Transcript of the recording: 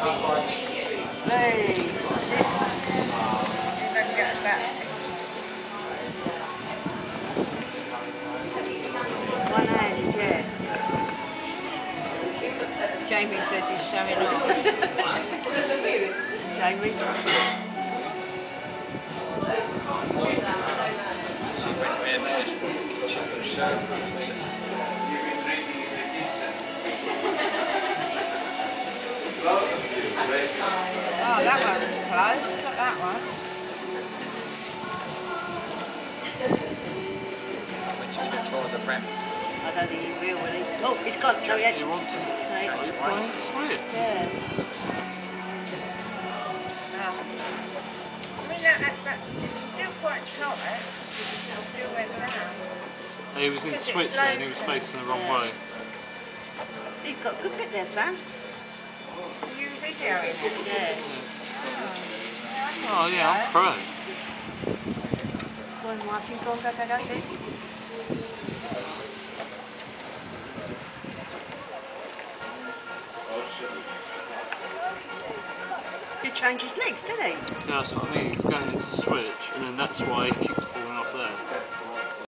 Hey, that's it. See if I can get it back. 1 hand, yeah. Jamie says he's showing off. Jamie? Oh, that one was close. Look at that one. Control the prem. I don't think he will, he? Oh, he's gone. No, He wants to. He's going to switch. Yeah. Oh. I mean, that it's still quite tight. It still went down. He was in switch there and he was facing the wrong way. You've got a good bit there, Sam. You videoing it? Yeah. Oh yeah, I'm pro. Go on, Martin, go on, go, see. He changed his legs, didn't he? Yeah, that's what I mean. He's going into switch, and then that's why he keeps